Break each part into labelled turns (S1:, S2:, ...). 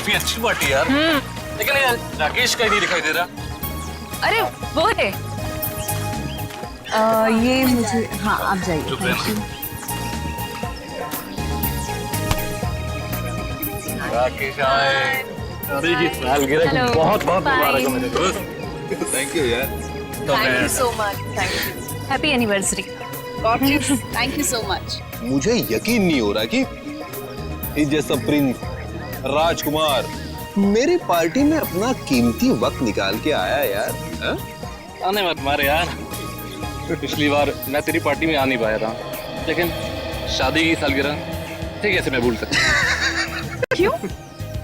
S1: काफी अच्छी पार्टी यार। लेकिन यार राकेश का ही नहीं दिखाई दे रहा।
S2: अरे वो है।
S3: ये मुझे, हाँ आप जाइए।
S1: राकेश आए। अरे ये सालगिरह की बहुत बहुत मुबारक हो मेरे दोस्त। थैंक यू यार।
S2: Thank you so much. Thank you. Happy anniversary.
S3: Thank you so much.
S4: मुझे यकीन नहीं हो रहा कि इस जैसा प्रिंस राजकुमार मेरी पार्टी में अपना कीमती वक्त निकाल के आया यार। हा?
S1: आने मत मारे यार। पिछली बार मैं तेरी पार्टी में आ नहीं पाया था, लेकिन शादी की सालगिरह ठीक ऐसे मैं भूल सकता।
S3: क्यों?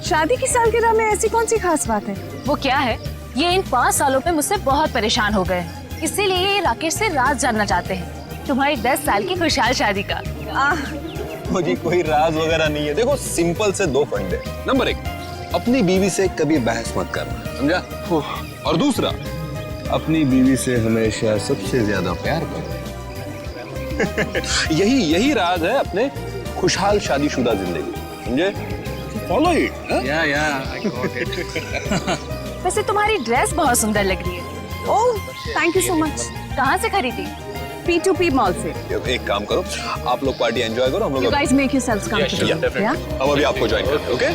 S3: शादी की सालगिरह में ऐसी कौन सी खास बात है?
S2: वो क्या है, ये इन 5 सालों में मुझसे बहुत परेशान हो गए, इसीलिए ये राकेश से राज जानना चाहते हैं तुम्हारी 10 साल की खुशहाल शादी का।
S4: मुझे कोई राज वगैरह नहीं है। देखो सिंपल से 2 फंडे। नंबर 1, अपनी बीवी से कभी बहस मत करना, समझा? और दूसरा, अपनी बीवी से हमेशा सबसे ज्यादा प्यार करो। यही राज है अपने खुशहाल शादीशुदा जिंदगी, समझे? Follow it.
S1: या आई गॉट इट।
S2: वैसे तुम्हारी ड्रेस बहुत सुंदर लग रही है।
S3: Oh thank you so much.
S2: कहाँ से खरीदी?
S3: P2P मॉल से।
S4: एक काम करो, आप लोग पार्टी एंजॉय करो, हम लोग
S3: You guys make yourselves comfortable. Yeah?
S4: हम अभी आपको ज्वाइन करते हैं, ओके?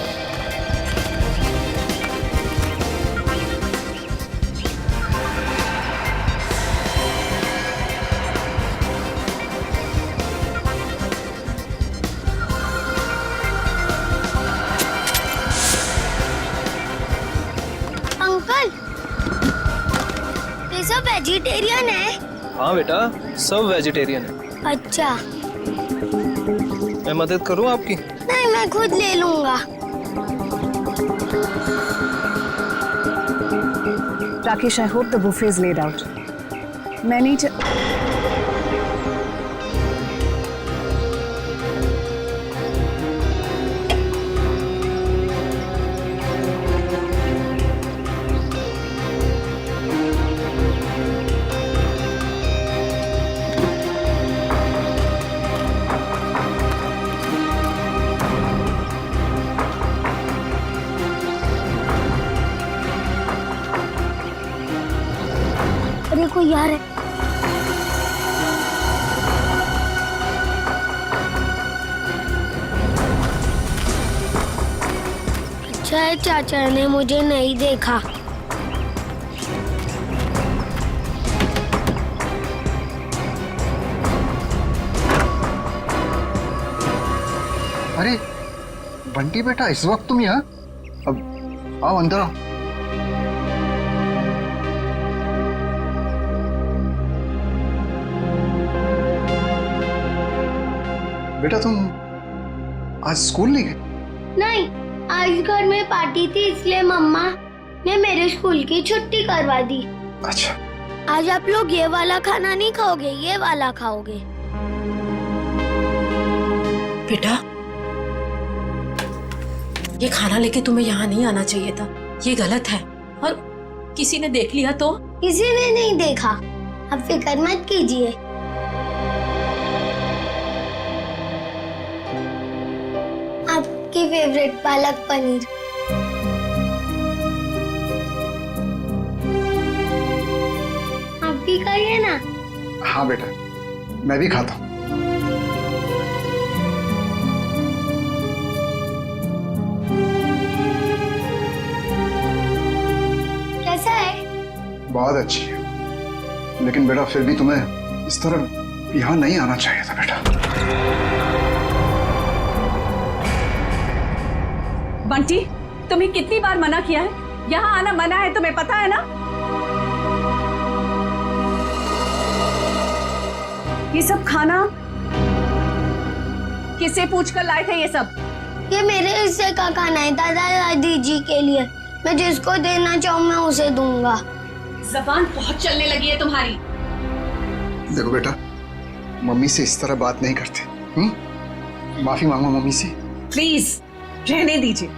S5: अंकल, ये सब वेजिटेरियन है?
S6: हाँ बेटा, सब वेजिटेरियन है।
S5: अच्छा।
S6: मैं मदद करूँ आपकी?
S5: नहीं, मैं खुद ले लूंगा।
S3: Rakesh, I hope the buffet is laid out. मैं नहीं
S5: अरे कोई यार है। अच्छा है चाचा ने मुझे नहीं देखा।
S7: अरे बंटी बेटा, इस वक्त तुम यहाँ? अब आओ अंदर आओ। बेटा तुम आज स्कूल नहीं गए?
S5: नहीं, आज घर में पार्टी थी इसलिए मम्मा ने मेरे स्कूल की छुट्टी करवा दी।
S7: अच्छा।
S5: आज आप लोग ये वाला खाना नहीं खाओगे, ये वाला खाओगे।
S8: बेटा, ये खाना लेके तुम्हें यहाँ नहीं आना चाहिए था, ये गलत है। और किसी ने देख लिया तो?
S5: किसी ने नहीं देखा, आप फिक्र मत कीजिए। आपकी फेवरेट पालक पनीर। आप भी खाइए ना।
S7: हाँ बेटा, मैं भी खाता हूँ।
S5: कैसा है?
S7: बहुत अच्छी है, लेकिन बेटा फिर भी तुम्हें इस तरह यहाँ नहीं आना चाहिए था बेटा।
S3: बंटी, तुम्हें कितनी बार मना किया है? यहाँ आना मना है, तुम्हें पता है ना? ये सब खाना किससे पूछकर लाए थे ये सब?
S5: ये मेरे हिस्से का खाना है, दादा दादी जी के लिए। मैं जिसको देना चाहूँ मैं उसे दूंगा।
S3: जबान बहुत चलने लगी है तुम्हारी।
S7: देखो बेटा, मम्मी से इस तरह बात नहीं करते। माफी मांगो मम्मी से।
S3: प्लीज रहने दीजिए।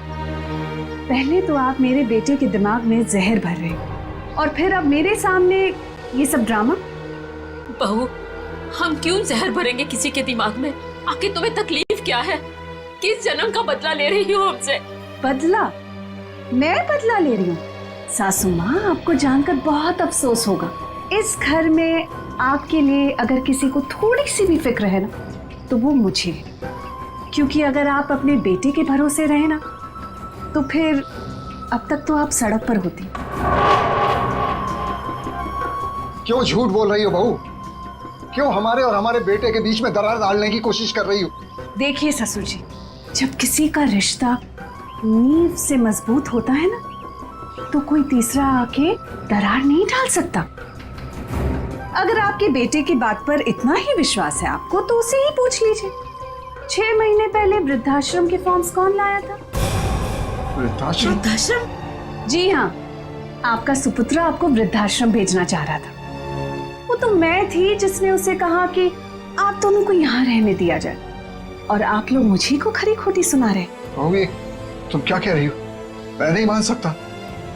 S3: पहले तो आप मेरे बेटे के दिमाग में जहर भर रहे और फिर अब मेरे सामने ये सब ड्रामा।
S8: बहू, हम क्यों जहर भरेंगे किसी के दिमाग में? आखिर तुम्हें तकलीफ क्या है? किस जन्म का बदला ले रही हो हमसे?
S3: बदला? मैं बदला ले रही हूँ? सासू माँ, आपको जानकर बहुत अफसोस होगा। इस घर में आपके लिए अगर किसी को थोड़ी सी भी फिक्र है ना, तो वो मुझे। क्योंकि अगर आप अपने बेटे के भरोसे रहे ना, तो फिर अब तक तो आप सड़क पर होती।
S7: क्यों झूठ बोल रही हो बहू? क्यों हमारे और हमारे बेटे के बीच में दरार डालने की कोशिश कर रही हो?
S3: देखिए ससुर जी, जब किसी का रिश्ता नींव से मजबूत होता है ना, तो कोई तीसरा आके दरार नहीं डाल सकता। अगर आपके बेटे की बात पर इतना ही विश्वास है आपको, तो उसे ही पूछ लीजिए। 6 महीने पहले वृद्धाश्रम के फॉर्म्स कौन लाया था?
S7: वृद्धाश्रम?
S8: वृद्धाश्रम?
S3: जी हाँ, आपका सुपुत्र आपको वृद्धाश्रम भेजना चाह रहा था। वो तो मैं थी जिसने उसे कहा कि आप दोनों को यहाँ रहने दिया जाए, और आप लोग मुझे को खरी खोटी सुना रहे।
S7: बहू, ये तुम क्या कह रही हो? मैं नहीं मान सकता।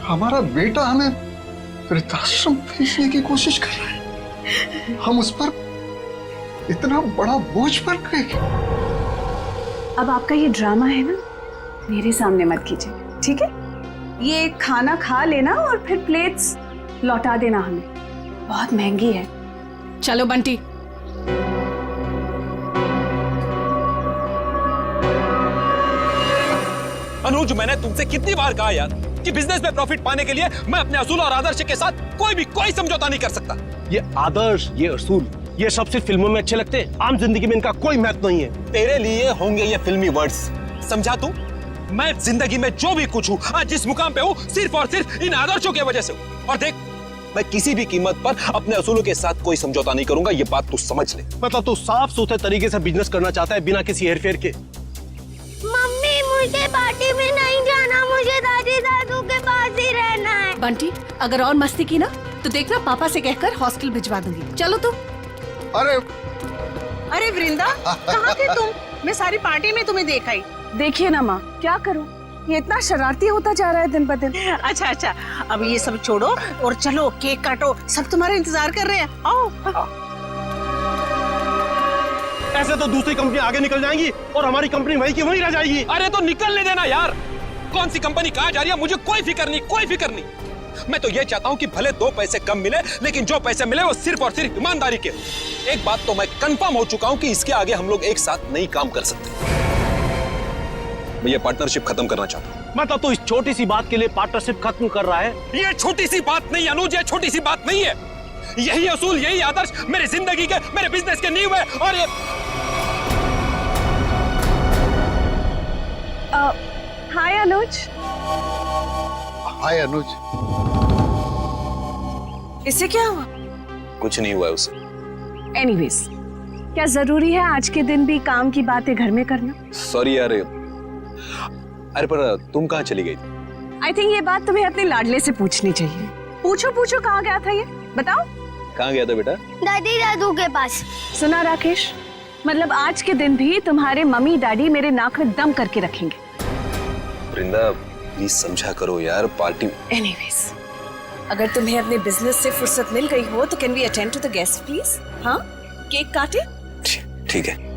S7: हमारा बेटा हमें वृद्धाश्रम भेजने की कोशिश कर रहा है। हम उस पर इतना बड़ा बोझ पड़ गए।
S3: अब आपका ये ड्रामा है ना, मेरे सामने मत कीजिए, ठीक है? ये खाना खा लेना और फिर प्लेट्स लौटा देना हमें। बहुत महंगी है।
S8: चलो बंटी।
S4: अनुज, मैंने तुमसे कितनी बार कहा यार कि बिजनेस में प्रॉफिट पाने के लिए मैं अपने असूल और आदर्श के साथ कोई समझौता नहीं कर सकता।
S9: ये आदर्श, ये असूल, ये सब सिर्फ फिल्मों में अच्छे लगते हैं, आम जिंदगी में इनका कोई महत्व नहीं है।
S4: तेरे लिए होंगे ये फिल्मी वर्ड्स, समझा तू? मैं जिंदगी में जो भी कुछ हूँ, आज जिस मुकाम पे हूँ, सिर्फ और सिर्फ इन आदर्शों की वजह से हूँ। और देख, मैं किसी भी कीमत पर अपने असूलों के साथ कोई समझौता नहीं करूंगा, ये बात तू समझ ले।
S9: मतलब तू साफ सुथरे तरीके से बिजनेस करना चाहता है, बिना किसी हेरफेर के।
S5: मम्मी, मुझे पार्टी में नहीं जाना, मुझे दादी दादू के पास ही रहना है।
S8: बंटी, अगर और मस्ती की ना तो देखना पापा से कहकर हॉस्टल भिजवा दूंगी। चलो तुम।
S10: अरे वृंदा, कहाँ थे तुम? मैं सारी पार्टी में तुम्हें देखा ही।
S3: देखिए ना माँ, क्या करूं, ये इतना शरारती होता जा रहा है दिन ब दिन।
S10: अच्छा, अब ये सब छोड़ो और चलो केक काटो, सब तुम्हारा इंतजार कर रहे हैं। आओ।
S9: ऐसे तो दूसरी कंपनी आगे निकल जाएंगी और हमारी कंपनी वहीं की वहीं रह जाएगी।
S4: अरे तो निकलने देना यार, कौन सी कंपनी कहाँ जा रही है मुझे कोई फिक्र नहीं। मैं तो ये चाहता हूँ कि भले 2 पैसे कम मिले, लेकिन जो पैसे मिले वो सिर्फ और सिर्फ ईमानदारी के। एक बात तो मैं कंफर्म हो चुका हूँ कि इसके आगे हम लोग एक साथ नहीं काम कर सकते। मैं ये पार्टनरशिप खत्म करना चाहता हूँ।
S9: मतलब तो इस छोटी सी बात के लिए पार्टनरशिप खत्म कर रहा है?
S4: ये छोटी सी बात नहीं अनुज, ये छोटी सी बात नहीं है। यही असूल, यही आदर्श मेरे जिंदगी के, मेरे बिजनेस के नींव है। और ये
S3: हाय अनुज।
S7: हाय अनुज।
S3: इससे क्या हुआ?
S4: कुछ नहीं हुआ है उसे।
S3: एनीवेज, क्या जरूरी है आज के दिन भी काम की बातें घर में करना?
S4: सॉरी यार। अरे पर तुम कहाँ चली गई थी?
S3: आई थिंक ये बात तुम्हें अपने लाडले से पूछनी चाहिए। पूछो कहाँ गया था ये, बताओ।
S4: कहाँ गया था बेटा?
S5: दादी दादू के पास।
S3: सुना राकेश, मतलब आज के दिन भी तुम्हारे मम्मी डैडी मेरे नाक में दम करके रखेंगे।
S4: वृंदा, प्लीज समझा करो यार, पार्टी।
S3: एनीवेज, अगर तुम्हें अपने बिजनेस से फुर्सत मिल गई हो तो can we attend to the guest please? हाँ, केक काटे?
S4: ठीक है।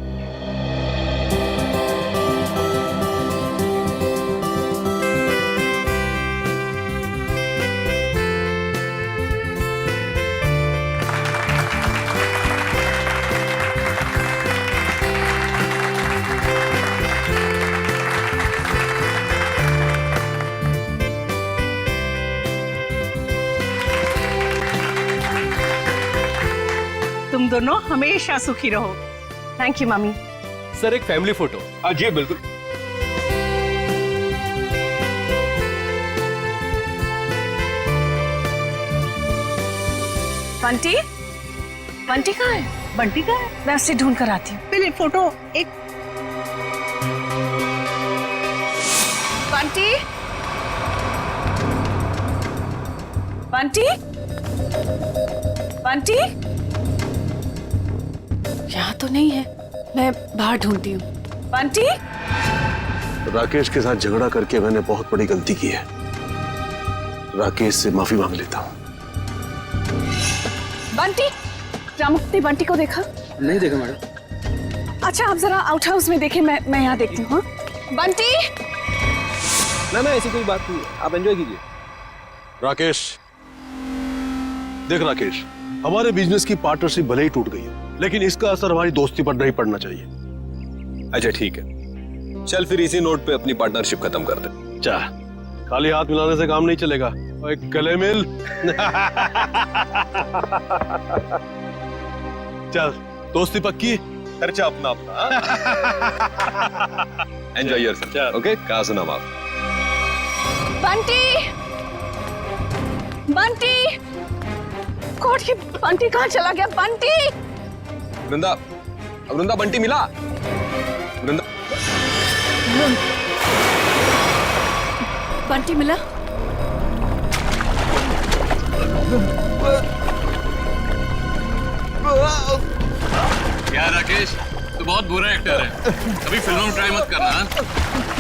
S10: तुम दोनों हमेशा सुखी रहो।
S3: Thank you mummy.
S9: सर, एक फैमिली फोटो।
S4: जी बिल्कुल।
S3: बंटी कहाँ है?
S10: बंटी का है?
S3: मैं उसे ढूंढ कर आती हूँ।
S10: पहले फोटो एक।
S3: बंटी यहाँ तो नहीं है, मैं बाहर ढूंढती हूँ। बंटी?
S9: राकेश के साथ झगड़ा करके मैंने बहुत बड़ी गलती की है। राकेश से माफी मांग लेता हूँ।
S3: बंटी, रामुक्ति बंटी को देखा?
S6: नहीं देखा मैडम।
S3: अच्छा, आप जरा आउट हाउस में देखें, मैं यहाँ देखती हूँ। बंटी,
S6: ना ऐसी कोई बात नहीं है, आप एंजॉय कीजिए।
S9: राकेश, देख राकेश, हमारे बिजनेस की पार्टनरशिप भले ही टूट गई है, लेकिन इसका असर हमारी दोस्ती पर नहीं पड़ना चाहिए।
S4: अच्छा ठीक है, चल फिर इसी नोट पे अपनी पार्टनरशिप खत्म कर दे।
S9: चा, खाली हाथ मिलाने से काम नहीं चलेगा, ओए गले मिल। चल, दोस्ती पक्की,
S4: खर्चा अपना अपना। Enjoy yourself, okay? कहाँ सुना आप?
S3: बंटी, बंटी, गॉड ये बंटी कहाँ चला गया? बंटी,
S4: वृंदा, वृंदा बंटी मिला? वृंदा,
S3: बंटी मिला?
S1: यार राकेश, तू बहुत बुरा एक्टर है, कभी फिल्मों में ट्राई मत करना। हाँ?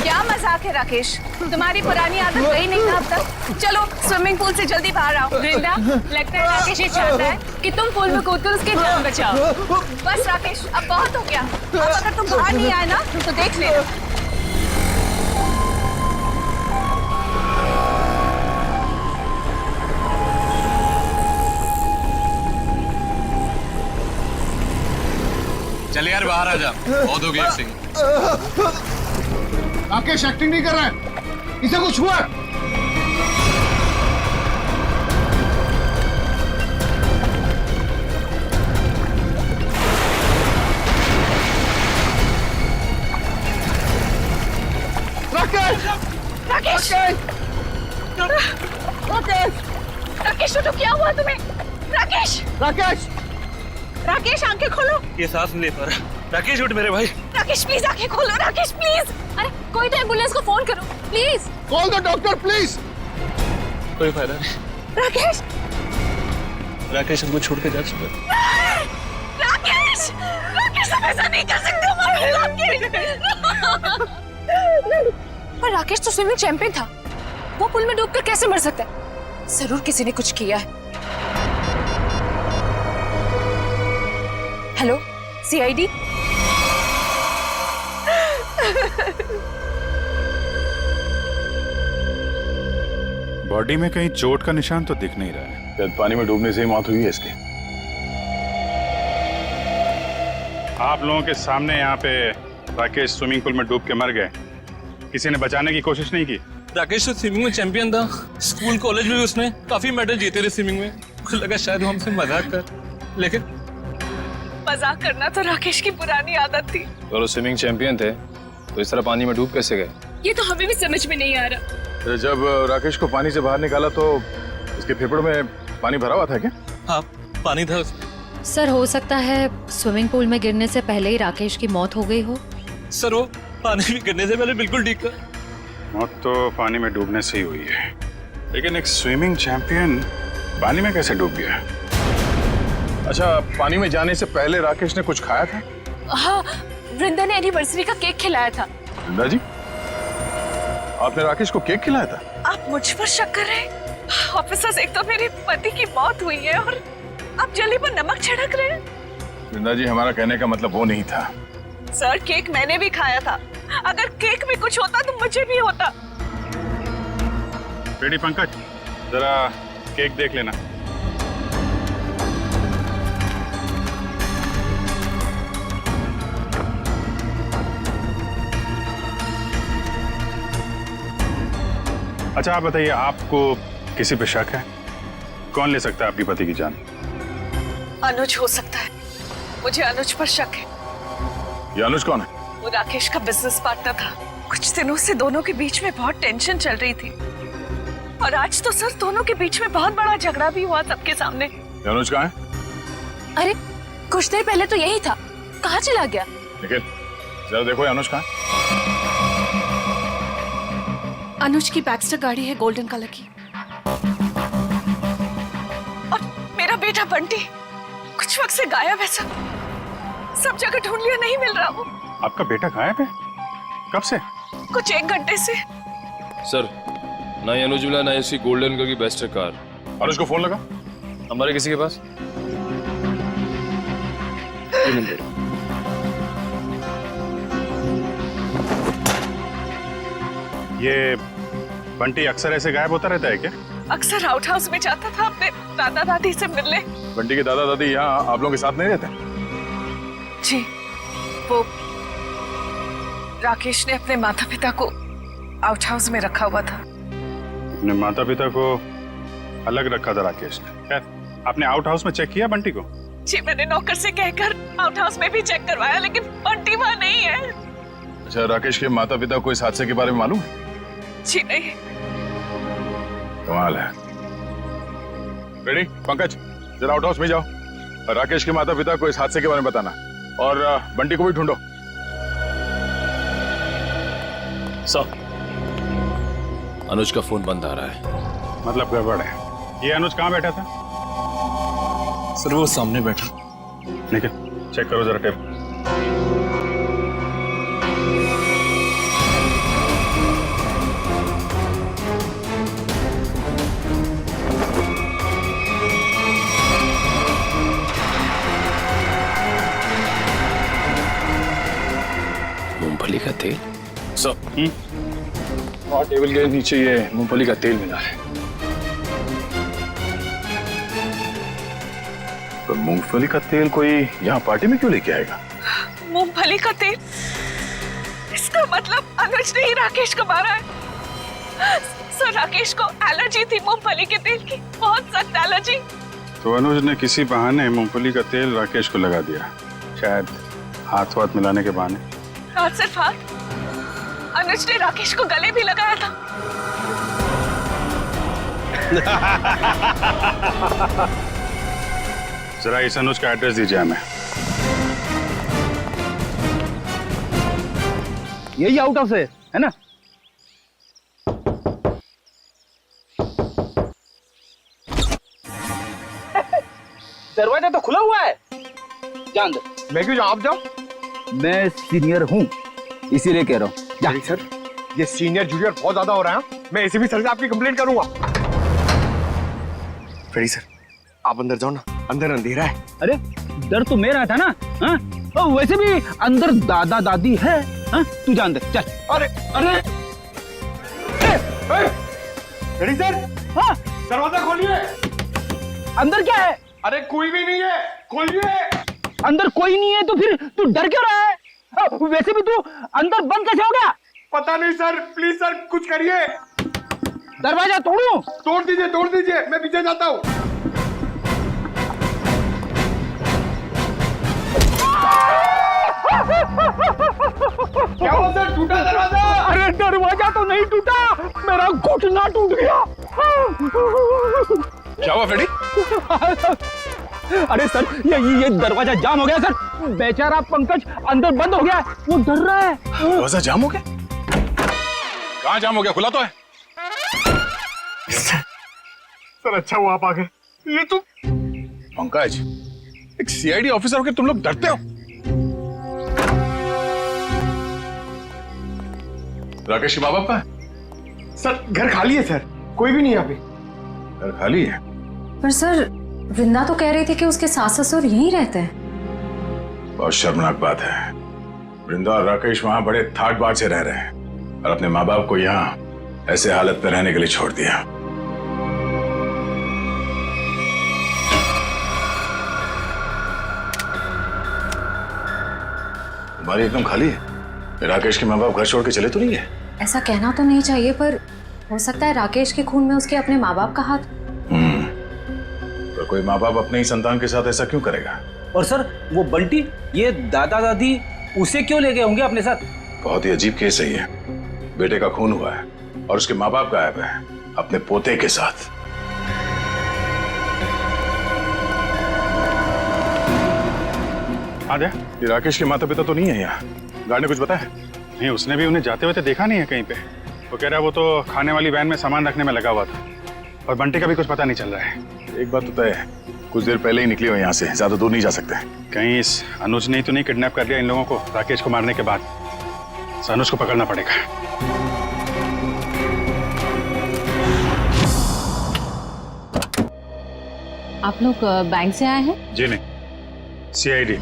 S2: क्या मजाक है राकेश, तुम्हारी पुरानी आदत गई नहीं ना अब तक। चलो स्विमिंग पूल से जल्दी बाहर आओ। वृंदा, लगता है राकेश ये चाहता है कि तुम पूल में कूदकर उसकी जान बचाओ। बस राकेश, अब बहुत हो गया। अब अगर तुम बाहर नहीं आए ना तो देख ले।
S1: चल यार बाहर आ जा, बहुत हो गई एक्टिंग।
S7: राकेश एक्टिंग नहीं कर रहा है, इसे कुछ हुआ है? राकेश!
S2: राकेश! राकेश तो क्या हुआ तुम्हें? राकेश!
S7: राकेश!
S2: राकेश आंखें खोलो।
S1: ये सांस नहीं ले पा रहा। राकेश उठ मेरे भाई।
S2: राकेश प्लीज आंखें खोलो। राकेश प्लीज। अरे कोई तो एम्बुलेंस को फोन करो please.
S7: Call the doctor please.
S1: कोई फायदा नहीं।
S2: राकेश!
S1: राकेश हमको छोड़ के जा चुका।
S2: राकेश! राकेश हम ऐसा नहीं कर सकते हमारे राकेश। पर राकेश तो स्विमिंग चैंपियन था, वो पुल में डूबकर कैसे मर सकता है? जरूर किसी ने कुछ किया है। Hello CID.
S11: बॉडी में कहीं चोट का निशान तो दिख नहीं रहा है, शायद पानी में डूबने से ही मौत हुई है इसकी। आप लोगों के सामने यहाँ पे राकेश स्विमिंग पूल में डूब के मर गए, किसी ने बचाने की कोशिश नहीं की?
S1: राकेश तो स्विमिंग में चैंपियन था, स्कूल कॉलेज में भी उसने काफी मेडल जीते थे स्विमिंग में। मुझे लगा शायद वो हमसे मजाक कर, लेकिन
S2: मजाक करना तो राकेश की पुरानी आदत थी।
S6: तो वो स्विमिंग चैंपियन थे, तो इस तरह पानी में डूब कैसे गए?
S2: ये तो हमें भी समझ में नहीं आ रहा।
S11: जब राकेश को पानी से बाहर निकाला तो उसके फेफड़ों में पानी भरा हुआ था क्या?
S1: हाँ पानी था उसमें।
S12: सर हो सकता है स्विमिंग पूल में गिरने से पहले ही राकेश की मौत हो गई हो।
S1: सर वो पानी में गिरने से पहले बिल्कुल ठीक था।
S11: मौत तो पानी में डूबने से ही हुई है, लेकिन एक स्विमिंग चैंपियन पानी में कैसे डूब गया? अच्छा, पानी में जाने से पहले राकेश ने कुछ खाया था?
S2: हाँ, वृंदा ने एनिवर्सरी का केक खिलाया था।
S11: वृंदा जी, आपने राकेश को केक खिलाया था?
S2: आप मुझ पर शक कर रहे हैं? ऑफिसर्स, एक तो मेरे पति की मौत हुई है और आप जल्दी पर नमक छिड़क रहे हैं।
S11: वृंदा जी, हमारा कहने का मतलब वो नहीं था।
S2: सर केक मैंने भी खाया था, अगर केक में कुछ होता तो मुझे भी होता।
S11: बेटी पंकज, जरा केक देख लेना। अच्छा आप बताइए, आपको किसी पे शक है? कौन ले सकता है आपकी पति की जान?
S2: अनुज हो सकता है, मुझे अनुज पर शक है।
S11: ये अनुज कौन है?
S2: वो राकेश का बिजनेस पार्टनर था। कुछ दिनों से दोनों के बीच में बहुत टेंशन चल रही थी और आज तो सर दोनों के बीच में बहुत बड़ा झगड़ा भी हुआ सबके सामने।
S11: ये अनुज कहाँ है?
S2: अरे कुछ देर पहले तो यही था, कहाँ चला गया?
S11: निखिल, जरा देखो ये अनुज कहाँ है?
S2: अनुज की बैक्स्टर गाड़ी है गोल्डन कलर की। और मेरा बेटा बंटी कुछ वक्त से गायब है सर, सब जगह ढूंढ लिया, नहीं मिल रहा वो।
S11: आपका बेटा गायब है? कब से?
S2: कुछ 1 घंटे से।
S6: सर, ना ये अनुज मिला, ना इसकी गोल्डन कलर की बेस्ट कार।
S11: और उसको फोन लगा
S6: हमारे किसी के पास? ये नंबर।
S11: ये बंटी अक्सर ऐसे गायब होता रहता है क्या?
S2: अक्सर आउट हाउस में जाता था अपने दादा दादी से मिलने।
S11: बंटी के दादा दादी यहाँ आप लोगों के साथ नहीं रहते?
S2: जी, वो राकेश ने अपने माता पिता को आउट हाउस में रखा हुआ था।
S11: अपने माता पिता को अलग रखा था राकेश ने। खैर, आपने आउट हाउस में चेक किया बंटी को?
S2: जी, मैंने नौकर से कहकर आउट हाउस में भी चेक करवाया, लेकिन बंटी वहाँ नहीं है।
S11: अच्छा, राकेश के माता पिता को इस हादसे के बारे में मालूम है?
S2: जी नहीं।
S11: कमाल है। रेडी पंकज, जरा आउट हाउस में जाओ, राकेश के माता पिता को इस हादसे के बारे में बताना, और बंटी को भी ढूंढो।
S6: सर, अनुज का फोन बंद आ रहा है।
S11: मतलब गड़बड़ है। ये अनुज कहाँ बैठा था?
S4: सर वो सामने बैठा।
S11: ठीक है, चेक करो जरा टेप।
S6: मूंगफली का तेल?
S11: सर, और टेबल के नीचे ये मूंगफली का तेल मिला है। तो मूंगफली का तेल कोई यहाँ पार्टी में क्यों लेके आएगा?
S2: मूंगफली का तेल? इसका मतलब अनुज ने ही राकेश को मारा है। सर, राकेश को एलर्जी थी मूंगफली के तेल की, बहुत सख्त एलर्जी।
S11: तो अनुज ने किसी बहाने मूंगफली का तेल राकेश को लगा दिया, शायद हाथ वाथ मिलाने के बहाने।
S2: और सिर्फ हाथ, अनुज ने राकेश को गले भी लगाया था।
S11: जरा इस अनुज का एड्रेस दीजिए हमें।
S13: यही आउट हाउस है ना? दरवाजा तो खुला हुआ है। जान दो। मैं क्यों जाऊं? आप जाओ। मैं सीनियर हूँ, इसीलिए कह रहा हूँ। सर, ये सीनियर जूनियर बहुत ज्यादा हो रहा है। मैं एसीपी सर से आपकी कंप्लेंट करूंगा। फेरी सर, आप अंदर जाओ ना, अंदर अंधेरा है। अरे डर तो मेरा था ना। हाँ? और वैसे भी अंदर दादा दादी है। हाँ? तू जा अंदर चल। अरे अरे फेरी सर, हाँ दरवाजा खोलिए। अंदर क्या है? अरे कोई भी नहीं है, खोलिए। अंदर कोई नहीं है तो फिर तू डर क्यों रहा है? वैसे भी तू अंदर बंद कैसे हो गया? पता नहीं सर, प्लीज सर कुछ करिए। दरवाजा तोड़ूं? तोड़ दीजिए, मैं पीछे जाता हूँ। क्या हुआ सर, टूटा दरवाजा? अरे दरवाजा तो नहीं टूटा, मेरा घुटना टूट गया।
S11: क्या हुआ फ्रेडी?
S13: अरे सर, ये दरवाजा जाम हो गया सर। बेचारा पंकज अंदर बंद हो गया, वो डर रहा है।
S11: दरवाजा जाम हो गया? कहाँ जाम हो गया? खुला तो है।
S7: सर अच्छा हुआ आप आ गए। ये तो
S11: पंकज, एक सीआईडी ऑफिसर होकर तुम लोग डरते हो? राकेश के माँ बाप कहाँ है?
S7: सर घर खाली है सर, कोई भी नहीं यहाँ पे।
S11: घर खाली है?
S12: पर सर, वृंदा तो कह रही थी कि उसके सास ससुर यहीं रहते हैं।
S11: बहुत शर्मनाक बात है। वृंदा और राकेश वहां बड़े ठाट बाट से रह रहे हैं और अपने माँ बाप को यहाँ ऐसे हालत में रहने के लिए छोड़ दिया। तुम्हारी एकदम खाली है। राकेश के माँ बाप घर छोड़ के चले तो नहीं है?
S12: ऐसा कहना तो नहीं चाहिए, पर हो सकता है राकेश के खून में उसके अपने माँ बाप का हाथ।
S11: तो कोई माँ बाप अपने ही संतान के साथ ऐसा क्यों करेगा?
S13: और सर वो बंटी, ये दादा दादी उसे क्यों ले गए होंगे अपने साथ?
S11: बहुत ही अजीब केस है ये। बेटे का खून हुआ है और उसके माँ बाप गायब है अपने पोते के साथ। आजा, ये राकेश के माता पिता तो नहीं है यहाँ। गार्ड ने कुछ बताया? नहीं, उसने भी उन्हें जाते हुए देखा नहीं है कहीं पे। वो कह रहा है वो तो खाने वाली वैन में सामान रखने में लगा हुआ था। और बंटी का भी कुछ पता नहीं चल रहा है। एक बात तो तय है, कुछ देर पहले ही निकली हो यहाँ से, ज्यादा दूर नहीं जा सकते। कहीं इस अनुज ने तो नहीं किडनैप कर लिया इन लोगों को राकेश को मारने के बाद? इस अनुज को पकड़ना पड़ेगा।
S12: आप लोग बैंक से आए हैं?
S11: जी नहीं, सीआईडी।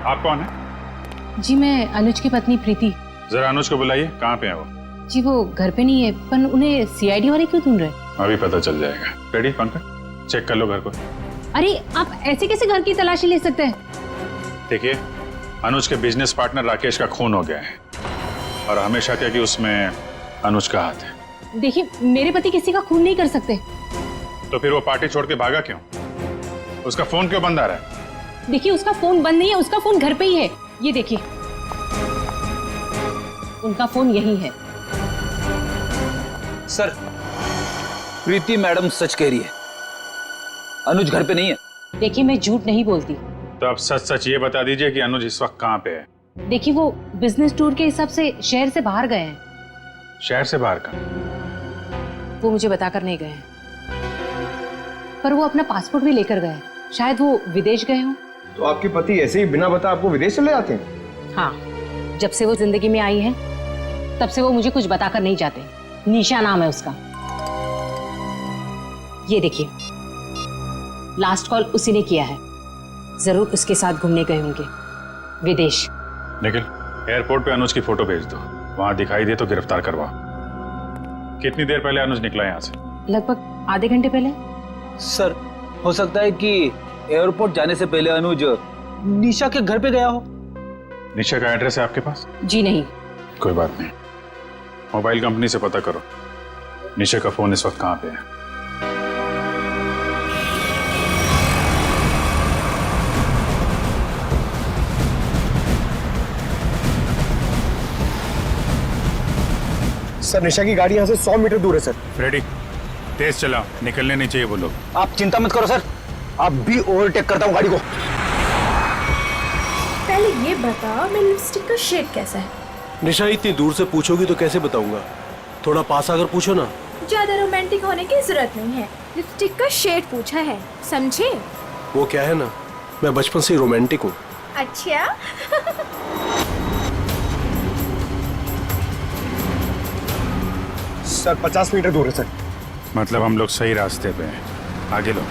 S11: आप कौन है?
S12: जी मैं अनुज की पत्नी प्रीति।
S11: जरा अनुज को बुलाइए, कहाँ पे है वो?
S8: जी वो घर पे नहीं है, पर उन्हें सीआईडी वाले क्यों ढूंढ रहे?
S11: अभी पता चल जाएगा। रेडी पंकज, चेक कर लो घर को।
S8: अरे आप ऐसे कैसे घर की तलाशी ले सकते हैं?
S11: देखिए, अनुज के बिजनेस पार्टनर राकेश का खून हो गया है और हमेशा क्या कि उसमें अनुज का हाथ है।
S8: देखिए, मेरे पति किसी का खून नहीं कर सकते।
S11: तो फिर वो पार्टी छोड़ के भागा क्यों? उसका फोन क्यों बंद आ रहा है?
S8: देखिए, उसका फोन बंद नहीं है, उसका फोन घर पे ही है। ये देखिए, उनका फोन यही है।
S13: सर, प्रीति मैडम सच कह रही है, अनुज घर पे नहीं है।
S8: देखिए, मैं झूठ नहीं बोलती।
S11: तो आप सच सच ये बता दीजिए कि अनुज इस वक्त कहाँ पे है?
S8: देखिए, वो बिजनेस टूर के हिसाब से शहर से बाहर गए हैं।
S11: शहर से बाहर का?
S8: वो मुझे बताकर नहीं गए हैं, पर वो अपना पासपोर्ट भी लेकर गए। शायद वो विदेश गए हों।
S13: तो आपके पति ऐसे ही बिना बता आपको विदेश चले जाते हैं?
S8: हाँ, जब से वो जिंदगी में आई है तब से वो मुझे कुछ बताकर नहीं जाते। निशा नाम है उसका। ये देखिए, लास्ट कॉल उसी ने किया है। जरूर उसके साथ घूमने गए होंगे विदेश।
S11: निखिल, एयरपोर्ट पे अनुज की फोटो भेज दो, वहां दिखाई दे तो गिरफ्तार करवा। कितनी देर पहले अनुज निकला यहाँ से?
S8: लगभग आधे घंटे पहले।
S13: सर, हो सकता है कि एयरपोर्ट जाने से पहले अनुज निशा के घर पे गया हो।
S11: निशा का एड्रेस है आपके पास?
S8: जी नहीं।
S11: कोई बात नहीं, मोबाइल कंपनी से पता करो निशा का फोन इस वक्त कहाँ पे है।
S13: सर, निशा की गाड़ी यहाँ से 100 मीटर दूर है सर।
S11: रेडी, तेज चलाओ, निकलने नहीं चाहिए वो लोग।
S13: आप चिंता मत करो सर, आप भी ओवरटेक करता हूँ गाड़ी को।
S14: पहले ये बता, मेरी लिपस्टिक का शेड कैसा है?
S9: निशा, इतनी दूर से पूछोगी तो कैसे बताऊंगा? थोड़ा पास आकर पूछो ना।
S14: ज्यादा रोमांटिक होने की जरूरत नहीं है, लिपस्टिक का शेड पूछा है, समझे?
S9: वो क्या है ना, मैं बचपन से ही रोमांटिक हूँ।
S14: अच्छा।
S13: सर, 50 मीटर दूर है सर।
S11: मतलब हम लोग सही रास्ते पे हैं, आगे लो।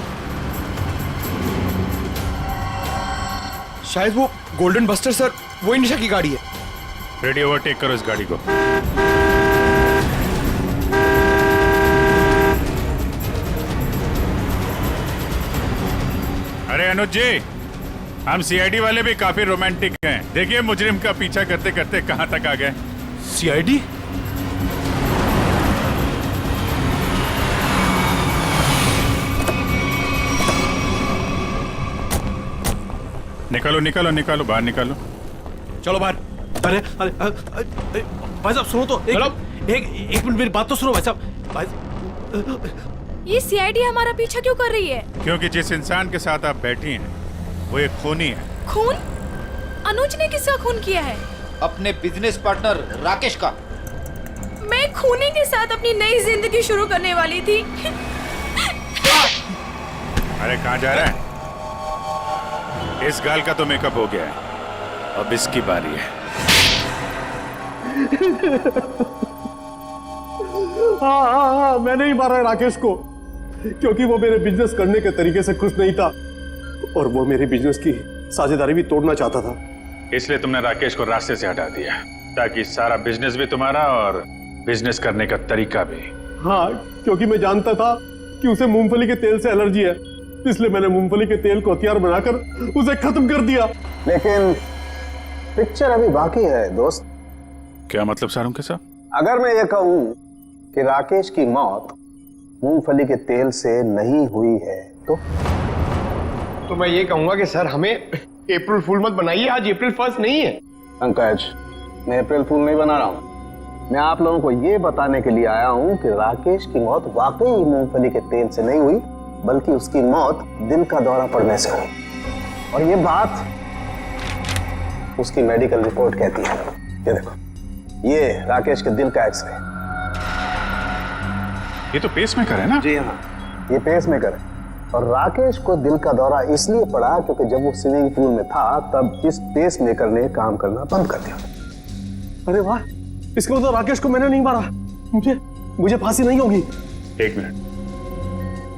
S13: शायद वो गोल्डन बस्टर सर, वही निशा की गाड़ी है।
S11: रेडी, ओवरटेक करो इस गाड़ी को। अरे अनुज जी, हम सीआईडी वाले भी काफी रोमांटिक हैं। देखिए, मुजरिम का पीछा करते करते कहां तक आ गए।
S9: सीआईडी?
S11: निकालो निकालो निकालो, बाहर निकालो।
S9: चलो बाहर। अरे अरे भाई साहब सुनो तो, एक मिनट मेरी बात तो सुनो भाई साहब।
S14: ये सीआईडी हमारा पीछा क्यों कर रही है?
S11: क्योंकि जिस इंसान के साथ आप बैठी हैं वो एक खूनी है।
S14: खून? अनुज ने किसका खून किया है?
S13: अपने बिजनेस पार्टनर राकेश का।
S14: मैं खूनी के साथ अपनी नई जिंदगी शुरू करने वाली थी।
S11: अरे कहाँ जा रहा है? इस गाल का तो मेकअप हो गया है, अब इसकी बारी है।
S9: हाँ, मैंने ही मारा है राकेश को, क्योंकि वो मेरे बिजनेस करने के तरीके से खुश नहीं था और वो मेरे बिजनेस की साझेदारी भी तोड़ना चाहता था।
S11: इसलिए तुमने राकेश को रास्ते से हटा दिया, ताकि सारा बिजनेस भी तुम्हारा और बिजनेस करने का तरीका भी।
S9: हाँ, क्योंकि मैं जानता था कि उसे मूंगफली के तेल से एलर्जी है, इसलिए मैंने मूंगफली के तेल को हथियार बनाकर उसे खत्म कर दिया।
S4: लेकिन पिक्चर अभी बाकी है दोस्त।
S11: क्या मतलब सारुण के साहब?
S4: अगर मैं ये कहूं कि राकेश की मौत मूंगफली के तेल से नहीं हुई है तो
S13: मैं ये कहूंगा कि सर हमें अप्रैल फूल मत बनाइए, आज अप्रैल 1 नहीं है।
S4: पंकज, मैं अप्रैल फूल नहीं बना रहा हूं। मैं आप लोगों को ये बताने के लिए आया हूं कि राकेश की मौत वाकई मूंगफली के तेल से नहीं हुई, बल्कि उसकी मौत दिल का दौरा पड़ने से हुई। और ये बात उसकी मेडिकल रिपोर्ट कहती है। ये देखो, ये राकेश के दिल का एक्सरे।
S11: ये तो पेसमेकर है ना?
S4: जी हाँ, ये पेसमेकर है। और राकेश को दिल का दौरा इसलिए पड़ा क्योंकि जब वो स्विमिंग पूल में था तब इस पेसमेकर ने काम करना बंद कर दिया।
S9: अरे वाह, इसका मतलब राकेश को मैंने नहीं मारा, मुझे फांसी नहीं होगी।
S11: एक मिनट,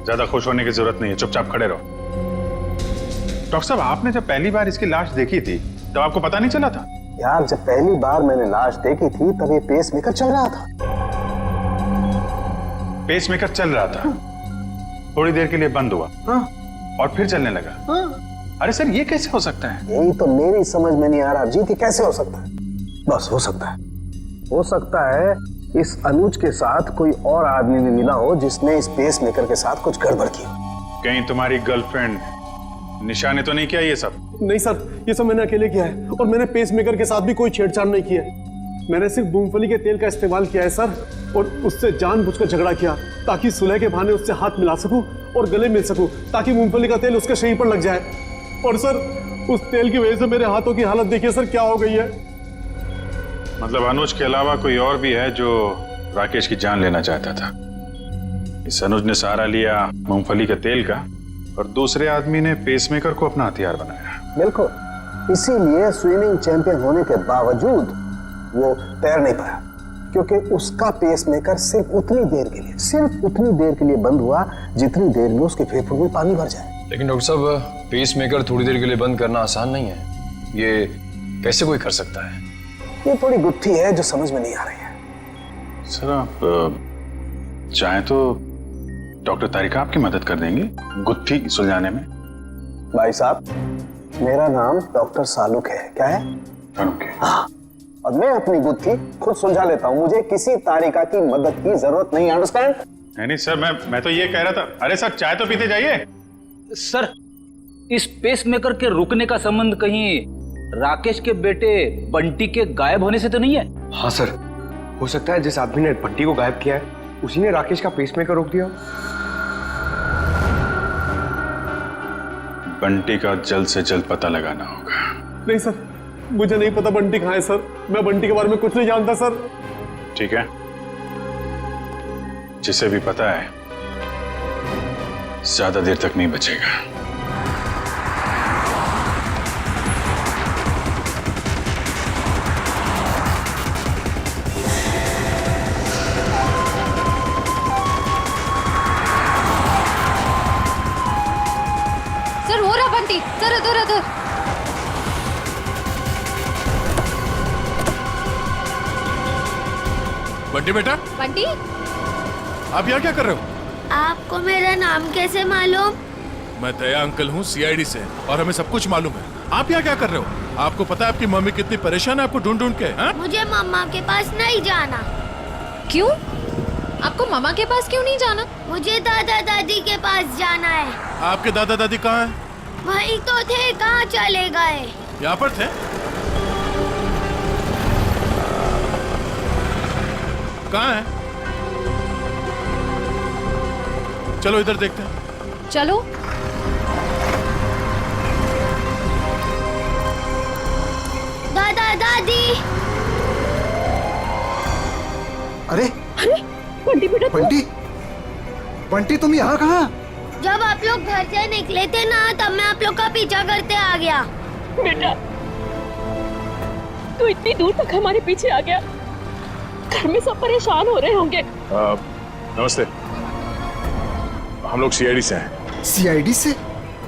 S11: ज्यादा खुश होने की जरूरत नहीं है, चुपचाप खड़े रहो। डॉक्टर साहब, आपने जब पहली बार इसकी लाश देखी थी तब आपको पता नहीं चला था?
S4: यार, जब पहली बार मैंने लाश देखी थी तब ये पेसमेकर चल रहा था।
S11: पेसमेकर चल रहा था, थोड़ी देर के लिए बंद हुआ और फिर चलने लगा। अरे सर ये कैसे हो सकता है?
S15: यही तो मेरी समझ में नहीं आ रहा जी, कैसे हो सकता है? बस हो सकता है इस अनुज के साथ कोई और आदमी भी मिला हो जिसने इस पेसमेकर के साथ कुछ गड़बड़ की।
S11: कहीं तुम्हारी गर्लफ्रेंड निशा ने तो नहीं किया ये सब?
S9: नहीं सर, ये सब मैंने अकेले किया है और मैंने पेसमेकर के साथ भी कोई छेड़छाड़ नहीं किया है। मैंने सिर्फ मूंगफली के तेल का इस्तेमाल किया है सर, और उससे जानबूझकर झगड़ा किया ताकि सुलह के बहाने उससे हाथ मिला सकूं और गले मिल सकूं, ताकि मूंगफली का तेल उसके शरीर पर लग जाए। और सर उस तेल की वजह से मेरे हाथों की हालत देखिए सर क्या हो गई है।
S11: मतलब अनुज के अलावा कोई और भी है जो राकेश की जान लेना चाहता था। इस अनुज ने सहारा लिया मूंगफली के तेल का और दूसरे आदमी ने पेसमेकर को अपना हथियार बनाया।
S15: बिल्कुल, इसीलिए स्विमिंग चैंपियन होने के बावजूद वो तैर नहीं पाया, क्योंकि उसका पेसमेकर सिर्फ उतनी देर के लिए बंद हुआ जितनी देर में उसके फेफड़ों में पानी भर जाए।
S6: लेकिन डॉक्टर साहब, पेसमेकर थोड़ी देर के लिए बंद करना आसान नहीं है। ये कैसे कोई कर सकता है?
S15: ये थोड़ी गुत्थी है जो समझ में नहीं आ रही है।
S11: सर आप चाहें तो डॉक्टर तारिका आपकी मदद कर देंगे गुत्थी सुलझाने में।
S15: भाई साहब, मेरा नाम डॉक्टर सालुक है। क्या है? हाँ, और मैं अपनी गुत्थी खुद सुलझा लेता हूँ। मुझे किसी तारिका की मदद की जरूरत नहीं। अंडरस्टैंड?
S11: नहीं सर, मैं तो ये कह रहा था। अरे सर चाय तो पीते जाइए।
S13: सर, इस पेसमेकर के रुकने का संबंध कहीं राकेश के बेटे बंटी के गायब होने से तो नहीं है?
S16: हाँ सर, हो सकता है जिस आदमी ने बंटी को गायब किया है उसी ने राकेश का पेसमेकर रोक दिया।
S11: बंटी का जल्द से जल्द पता लगाना होगा।
S9: नहीं सर, मुझे नहीं पता बंटी कहाँ है सर। मैं बंटी के बारे में कुछ नहीं जानता सर।
S11: ठीक है, जिसे भी पता है ज्यादा देर तक नहीं बचेगा।
S12: सर हो रहा बंटी, सर उधर।
S6: बंटी बेटा,
S12: बंटी,
S6: आप यहाँ क्या कर रहे हो?
S5: आपको मेरा नाम कैसे मालूम?
S6: मैं दया अंकल हूँ CID से, और हमें सब कुछ मालूम है। आप यहाँ क्या कर रहे हो? आपको पता है आपकी मम्मी कितनी परेशान है आपको ढूंढ ढूंढ के? हा?
S5: मुझे मम्मा के पास नहीं जाना।
S12: क्यों? आपको मामा के पास क्यों नहीं जाना?
S5: मुझे दादा दादी के पास जाना है।
S6: आपके दादा दादी कहाँ हैं?
S5: वही तो थे, कहाँ चले गए?
S6: यहाँ पर थे। कहाँ है? चलो इधर देखते हैं।
S12: चलो।
S5: दादा दादी।
S7: अरे
S10: बंटी बेटा,
S7: बंटी तुम यहाँ कहाँ?
S5: जब आप लोग घर से निकले थे ना, तब मैं आप लोग का पीछा करते आ गया।
S10: बेटा, तू इतनी दूर तक हमारे पीछे आ गया। घर में सब परेशान हो रहे होंगे।
S11: नमस्ते, हम लोग CID से हैं।
S7: CID से?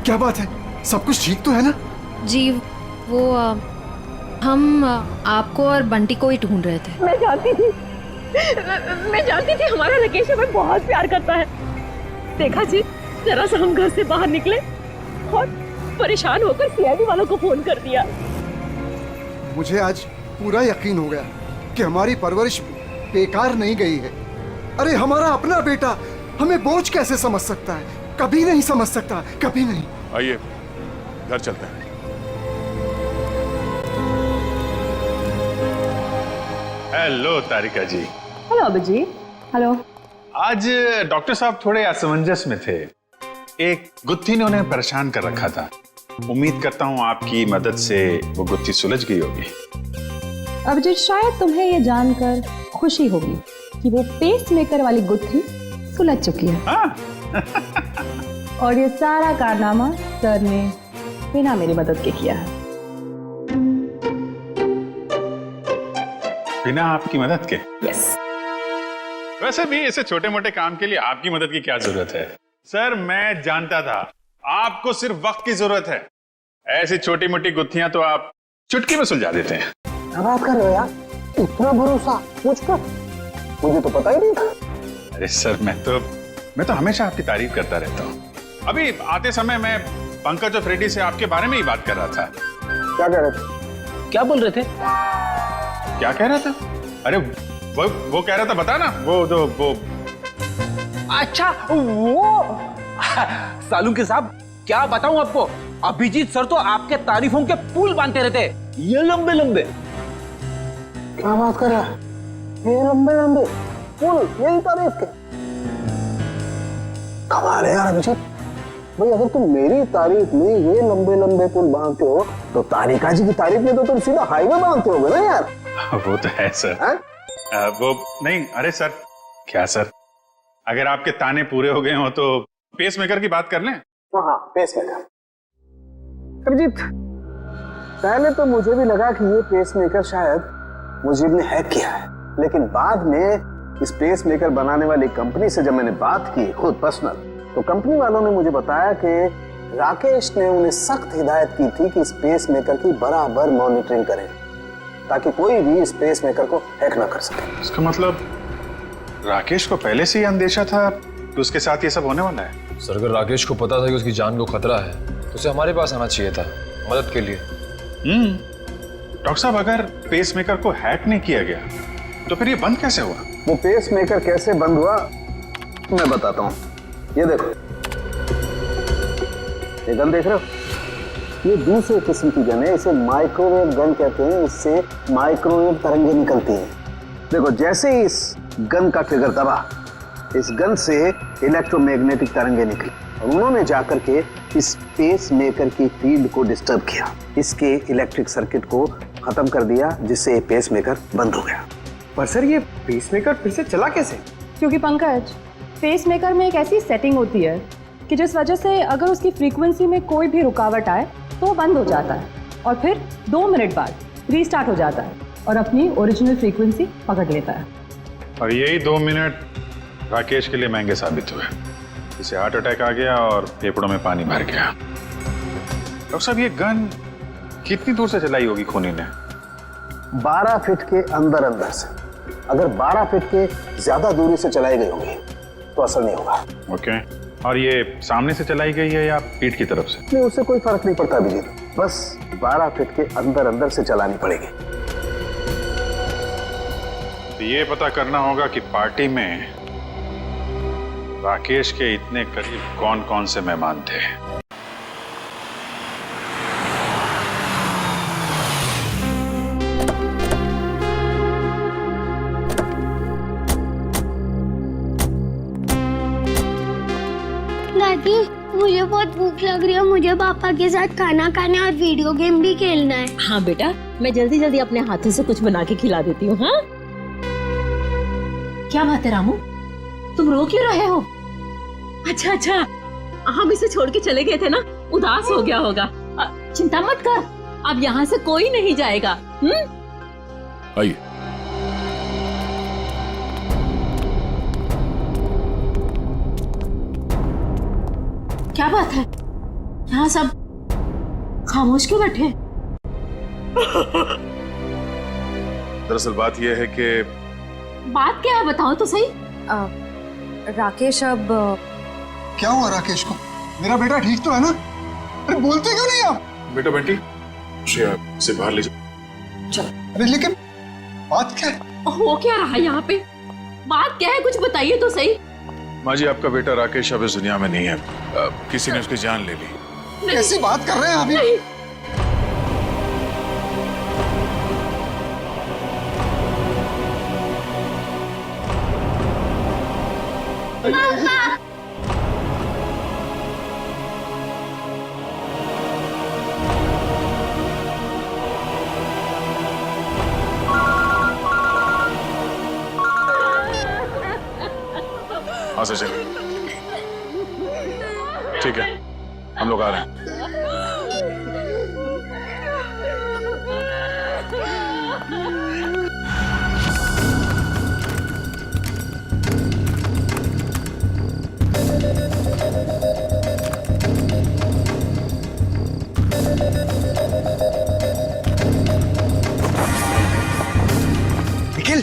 S7: क्या बात है? सब कुछ ठीक तो है ना?
S12: जी, वो हम आपको और बंटी को ही ढूंढ रहे थे।
S10: मैं जानती थी हमारा राकेश हमें बहुत प्यार करता है। देखा जी, जरा सा हम घर से बाहर निकले और परेशान होकर CID वालों को फोन कर दिया।
S7: मुझे आज पूरा यकीन हो गया कि हमारी परवरिश बेकार नहीं गई है। अरे हमारा अपना बेटा हमें बोझ कैसे समझ सकता है? कभी नहीं समझ सकता, कभी नहीं।
S11: आइए घर चलते हैं। हेलो तारिका जी।
S10: हेलो अभिजीत। हेलो।
S11: आज डॉक्टर साहब थोड़े असमंजस में थे। एक गुत्थी ने उन्हें परेशान कर रखा था। उम्मीद करता हूँ आपकी मदद से वो गुत्थी सुलझ गई होगी।
S17: अभिजीत, शायद तुम्हें ये जानकर खुशी होगी कि वो पेसमेकर वाली गुत्थी सुलझ चुकी है। और ये सारा कारनामा सर ने बिना मेरी मदद के किया है।
S11: बिना आपकी मदद के?
S17: यस।
S11: वैसे भी ऐसे छोटे मोटे काम के लिए आपकी मदद की क्या जरूरत है? सर मैं जानता था आपको सिर्फ वक्त की जरूरत है। ऐसी छोटी मोटी गुत्थियां तो आप चुटकी में सुलझा देते हैं।
S15: क्या बात कर रहे हो यार? इतना भरोसा मुझ पर? मुझे तो पता ही नहीं था।
S11: अरे सर मैं तो हमेशा आपकी तारीफ करता रहता हूँ। अभी आते समय मैं पंकज और फ्रेडी से आपके बारे में ही बात कर रहा था।
S15: क्या कह रहे थे?
S13: क्या बोल रहे थे?
S11: क्या कह रहा था? अरे वो कह रहा था, बता ना, वो
S13: अच्छा वो सालू के साहब, क्या बताऊं आपको, अभिजीत सर तो आपके तारीफों के पुल बांधते रहते, ये लंबे लंबे।
S15: क्या बात कर रहा है? ये लंबे लंबे पुल, यही तारीफ के? कमाल है यार अभिजीत भाई, अगर तुम मेरी तारीफ में ये लंबे लंबे पुल बांधते हो तो तारिका जी की तारीफ में तो तुम सीधा हाईवे बांधते होगे ना यार।
S11: वो तो है सर। वो नहीं, अरे सर क्या सर, अगर आपके ताने पूरे हो गए हो तो पेस मेकर की बात कर लें।
S15: हाँ, पेस मेकर। अभिजीत, पहले तो मुझे भी लगा कि ये पेस मेकर शायद मुजीब ने हैक किया है, लेकिन बाद में इस पेस मेकर बनाने वाली कंपनी से जब मैंने बात की खुद पर्सनल, तो कंपनी वालों ने मुझे बताया कि राकेश ने उन्हें सख्त हिदायत की थी कि इस पेस मेकर की बराबर मॉनिटरिंग करें ताकि कोई भी इस पेस मेकर को हैक ना कर सके।
S11: इसका मतलब राकेश को पहले से ही अंदेशा था कि उसके साथ ये सब होने वाला है।
S18: सर अगर राकेश को पता था कि उसकी जान को खतरा है तो उसे हमारे पास आना चाहिए था मदद के लिए।
S11: डॉक्टर साहब, अगर पेस मेकर को हैक नहीं किया गया तो फिर ये बंद कैसे हुआ?
S15: वो पेस मेकर कैसे बंद हुआ मैं बताता हूँ। ये देखो, ये गन देख रहे हो? ये दूसरे किस्म की गन है, इसे माइक्रोवेव गन कहते हैं। इससे माइक्रोवेव तरंगे निकलती हैं। देखो, जैसे ही इस गन का ट्रिगर दबा, इस गन से इलेक्ट्रोमैग्नेटिक तरंगे निकली और उन्होंने जाकर के इस पेस मेकर की फील्ड को डिस्टर्ब किया, इसके इलेक्ट्रिक सर्किट को खत्म कर दिया, जिससे पेस मेकर बंद हो गया।
S16: पर सर ये पेस मेकर फिर से चला कैसे?
S17: क्योंकि पंकज, पेस मेकर में एक ऐसी सेटिंग होती है कि जिस वजह से अगर उसकी फ्रीक्वेंसी में कोई भी रुकावट आए तो वो बंद हो जाता है और फिर 2 मिनट बाद रीस्टार्ट हो जाता है और अपनी ओरिजिनल फ्रीक्वेंसी पकड़ लेता है।
S11: और यही 2 मिनट राकेश के लिए महंगे साबित हुए। इसे हार्ट अटैक आ गया और फेफड़ों में पानी भर गया। डॉक्टर साहब, ये गन कितनी दूर से चलाई होगी खूनी ने?
S15: 12 फीट के अंदर अंदर से। अगर 12 फीट के ज्यादा दूरी से चलाई गई होगी तो असर नहीं होगा।
S11: ओके, और ये सामने से चलाई गई है या पीठ की तरफ से?
S15: नहीं, उससे कोई फर्क नहीं पड़ता अभिजीत, बस 12 फीट के अंदर अंदर से चलानी पड़ेगी।
S11: तो ये पता करना होगा कि पार्टी में राकेश के इतने करीब कौन कौन से मेहमान थे।
S5: दादी, मुझे बहुत भूख लग रही है, मुझे पापा के साथ खाना खाना और वीडियो गेम भी खेलना है।
S10: हाँ बेटा, मैं जल्दी जल्दी अपने हाथों से कुछ बना के खिला देती हूँ। हाँ, क्या बात है रामू, तुम रो क्यों रहे हो? अच्छा, हम इसे छोड़ के चले गए थे ना, उदास हो गया होगा। चिंता मत कर, अब यहाँ से कोई नहीं जाएगा।
S6: आइए।
S10: क्या बात है, यहाँ सब खामोश क्यों बैठे?
S6: दरअसल बात यह है कि
S10: बात क्या है, बताओ तो सही।
S12: राकेश अब
S7: क्या हुआ राकेश को? मेरा बेटा ठीक तो है ना? अरे बोलते क्यों नहीं आप?
S6: बेटा बंटी, से बाहर ले जाओ।
S10: चल।
S7: अरे लेकिन बात क्या है?
S10: हो क्या रहा है यहाँ पे? बात क्या है, कुछ बताइए तो सही।
S6: माँ जी, आपका बेटा राकेश अब इस दुनिया में नहीं है। किसी ने उसकी जान ले ली।
S7: कैसी बात कर रहे हैं अभी?
S6: हाँ सर, चलिए। ठीक है, हम लोग आ रहे हैं।
S16: निखिल,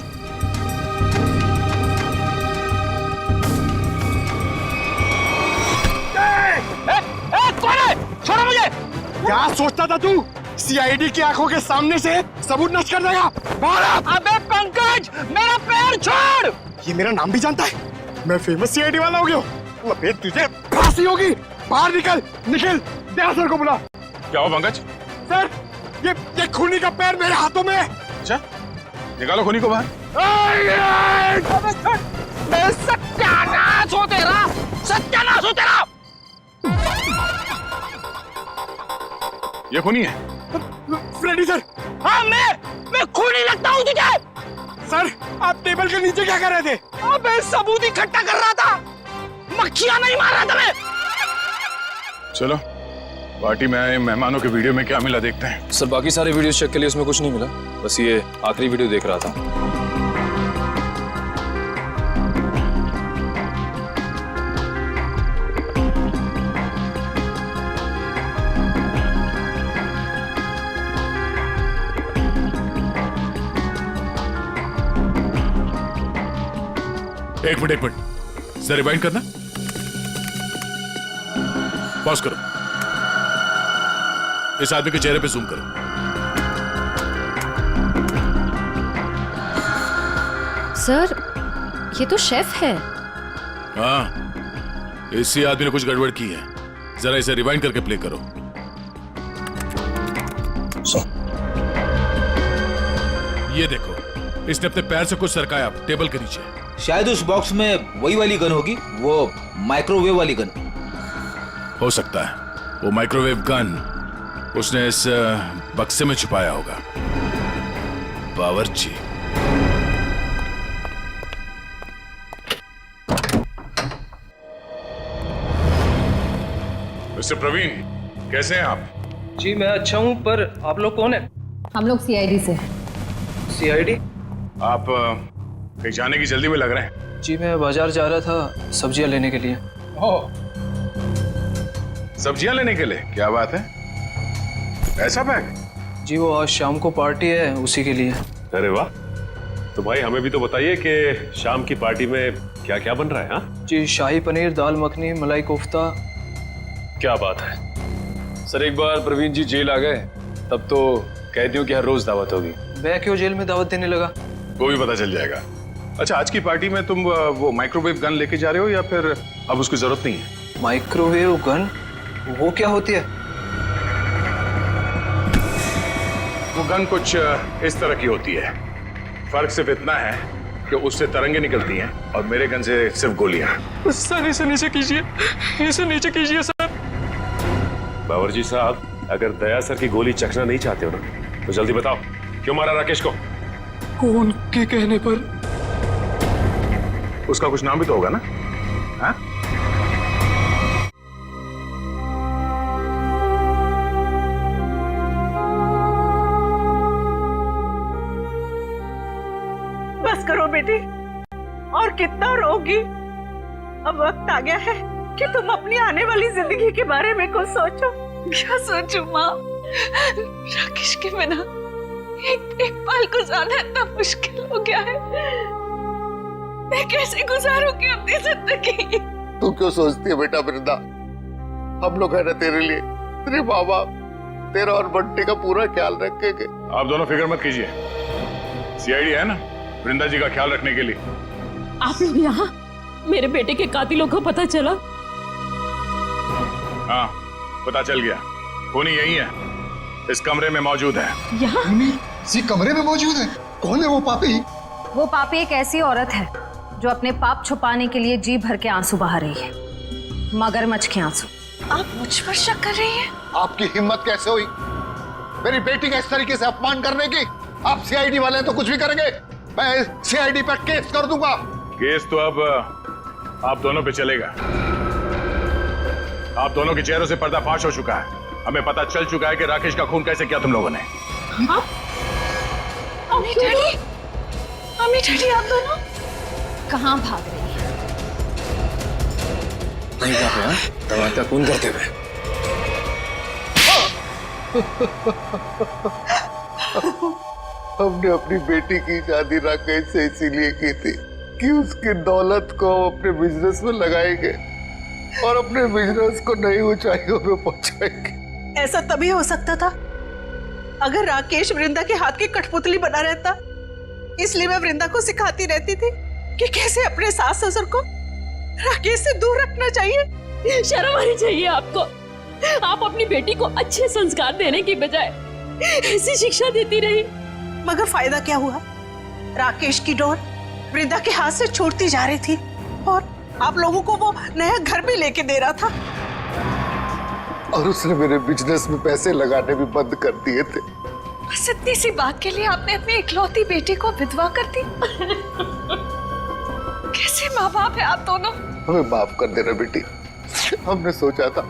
S13: क्या सोचता था तू? सीआईडी की आंखों के सामने से सबूत नष्ट कर देगा? अबे पंकज, मेरा पैर छोड़! ये मेरा नाम भी जानता है। मैं फेमस सीआईडी वाला हो गया हूँ। अबे तुझे फांसी होगी। बाहर निकल, निखिल, दया सर को बुला।
S11: क्या हो पंकज?
S13: सर, ये खूनी का पैर मेरे हाथों में है।
S11: अच्छा, निकालो खूनी को बाहर।
S13: सत्यानाश हो तेरा, सत्यानाश हो तेरा।
S11: ये खूनी है?
S13: फ्रेडी सर, हाँ मैं खूनी लगता हूँ तुझे? सर, आप टेबल के नीचे क्या कर रहे थे? अबे सबूत इकट्ठा कर रहा था, मक्खियां नहीं मार रहा था मैं।
S11: चलो, पार्टी में आए मेहमानों के वीडियो में क्या मिला देखते हैं।
S18: सर बाकी सारे वीडियो चेक के लिए उसमें कुछ नहीं मिला, बस ये आखिरी वीडियो देख रहा था।
S6: एक मिनट सर, रिवाइंड करना। पॉज करो, इस आदमी के चेहरे पे जूम करो।
S12: सर, ये तो शेफ है।
S6: हाँ, इसी आदमी ने कुछ गड़बड़ की है। जरा इसे रिवाइंड करके प्ले करो। ये देखो, इसने अपने पैर से कुछ सरकाया टेबल के नीचे।
S19: शायद उस बॉक्स में वही वाली गन होगी, वो माइक्रोवेव वाली गन।
S6: हो सकता है वो माइक्रोवेव गन उसने इस बक्से में छुपाया होगा। बावर्ची।
S11: मिस्टर प्रवीण, कैसे हैं आप?
S20: जी मैं अच्छा हूं, पर आप लोग कौन है?
S8: हम लोग सीआईडी से।
S20: सीआईडी?
S11: आप कहीं जाने की जल्दी में लग रहे हैं।
S20: जी मैं बाजार जा रहा था सब्जियां लेने के लिए।
S11: ओह, सब्जियां लेने के लिए? क्या बात है, ऐसा बैग?
S20: जी वो आज शाम को पार्टी है, उसी के लिए।
S21: अरे वाह, तो भाई हमें भी तो बताइए कि शाम की पार्टी में क्या क्या बन रहा है? हाँ
S20: जी, शाही पनीर, दाल मखनी, मलाई कोफ्ता।
S21: क्या बात है।
S18: सर एक बार प्रवीण जी जेल आ गए तब तो कैदियों की हर रोज दावत होगी।
S20: मैं क्यों जेल में दावत देने लगा?
S11: वो भी पता चल जाएगा। अच्छा, आज की पार्टी में तुम वो माइक्रोवेव गन लेके जा रहे हो या फिर अब उसकी जरूरत नहीं है?
S20: Microwave gun? वो क्या होती है?
S11: वो गन कुछ इस तरह की होती है। फर्क सिर्फ इतना है कि उससे तरंगे निकलती हैं और मेरे गन से सिर्फ गोलियां।
S20: सर इसे नीचे कीजिए, इसे नीचे कीजिए सर।
S21: बावर्ची साहब, अगर दया सर की गोली चखना नहीं चाहते हो ना तो जल्दी बताओ, क्यों मारा राकेश को?
S20: उनके कहने पर।
S11: उसका कुछ नाम भी तो होगा ना? हाँ?
S22: बस करो बेटी, और कितना रोगी। अब वक्त आ गया है कि तुम अपनी आने वाली जिंदगी के बारे में कुछ सोचो।
S2: क्या सोचूं माँ? राकेश के बिना एक पल गुजारना इतना मुश्किल हो गया है। मैं कैसे गुजारूंगी अपनी जिंदगी?
S23: तू क्यों सोचती है बेटा वृंदा? हम लोग है ना तेरे लिए, तेरे माँ बाप, तेरा और बंटी का पूरा ख्याल रखेंगे।
S11: आप दोनों फिक्र मत कीजिए, सीआईडी है ना वृंदा जी का ख्याल रखने के लिए।
S10: आप लोग यहाँ? मेरे बेटे के कातिलों को पता चला?
S11: हाँ, पता चल गया। खूनी यही है, इस कमरे में मौजूद है।
S10: यहाँ?
S7: इसी कमरे में मौजूद है? कौन है वो पापी?
S8: वो पापी एक ऐसी औरत है जो अपने पाप छुपाने के लिए जी भर के आंसू बहा रही है, मगरमच्छ के आंसू।
S2: आप मुझ पर शक कर रही हैं?
S23: आपकी हिम्मत कैसे हुई मेरी बेटी का इस तरीके से अपमान करने की? आप सीआईडी वाले हैं तो कुछ भी करेंगे। मैं सीआईडी पर केस कर दूंगा।
S11: केस तो अब आप दोनों पे चलेगा। आप दोनों के चेहरों से पर्दाफाश हो चुका है। हमें पता चल चुका है कि राकेश का खून कैसे किया तुम लोगों ने।
S2: अम्मी डैडी, अम्मी डैडी आप दोनों
S8: कहाँ भाग रही है?
S18: नहीं जा रहा, दवा का खून करते हुए।
S23: हमने अपनी बेटी की शादी राकेश से इसीलिए की थी कि उसकी दौलत को हम अपने बिजनेस में लगाएंगे और अपने बिजनेस को नई ऊंचाइयों पे पहुंचाएंगे।
S22: ऐसा तभी हो सकता था अगर राकेश वृंदा के हाथ की कठपुतली बना रहता। इसलिए मैं वृंदा को सिखाती रहती थी कि कैसे अपने सास ससुर को राकेश से दूर रखना चाहिए।
S10: शर्म आनी चाहिए आपको। आप अपनी बेटी को अच्छे संस्कार देने की बजाय ऐसी शिक्षा देती रही।
S22: मगर फायदा क्या हुआ? राकेश की डोर वृंदा के हाथ से छूटती जा रही थी और आप लोगों को वो नया घर भी लेके दे रहा था।
S23: और उसने मेरे बिजनेस में पैसे लगाने भी बंद कर दिए थे।
S2: बस इतनी सी बात के लिए आपने अपनी इकलौती बेटी को विधवा कर दी। कैसे माँ बाप है आप दोनों?
S23: हमें माफ कर देना बेटी। हमने सोचा था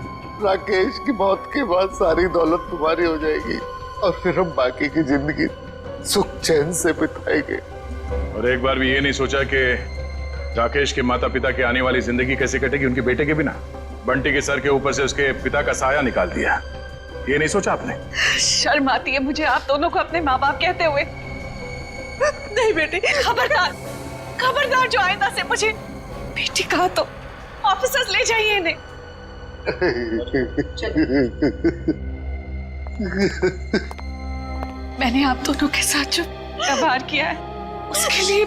S23: राकेश की मौत के बाद सारी दौलत तुम्हारी हो जाएगी और फिर हम बाकी की जिंदगी सुख चैन से बिताएंगे।
S11: और एक बार भी ये नहीं सोचा कि राकेश के माता पिता की आने वाली जिंदगी कैसे कटेगी उनके बेटे के बिना। बंटी के सर के ऊपर से उसके पिता का साया निकाल दिया। ये नहीं सोचा आपने?
S2: शर्म आती है मुझे आप दोनों को अपने माँ बाप कहते हुए।
S22: नहीं बेटी,
S2: खबरदार, खबरदार जो आइंदा से मुझे बेटी कहा तो ऑफिसर्स ले जाइए इन्हें। मैंने आप दोनों के साथ जो व्यवहार किया है उसके लिए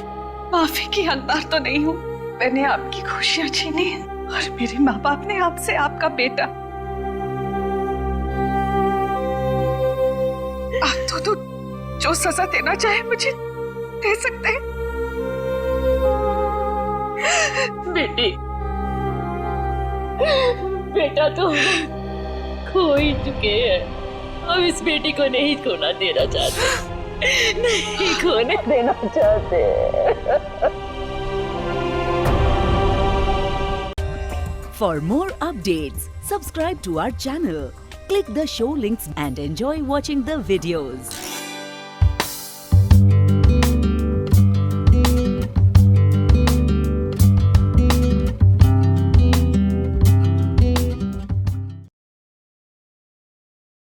S2: माफी की हकदार तो नहीं हूँ। मैंने आपकी खुशियां छीनी है और मेरे माँ बाप ने आपसे आपका बेटा। आप दोनों जो सजा देना चाहे मुझे दे सकते हैं।
S10: बेटी, बेटा तो खो ही चुके हैं। अब इस बेटी को नहीं खोना देना चाहते, नहीं खोने देना चाहते।
S1: For more updates, subscribe to our channel, click the show links and enjoy watching the videos.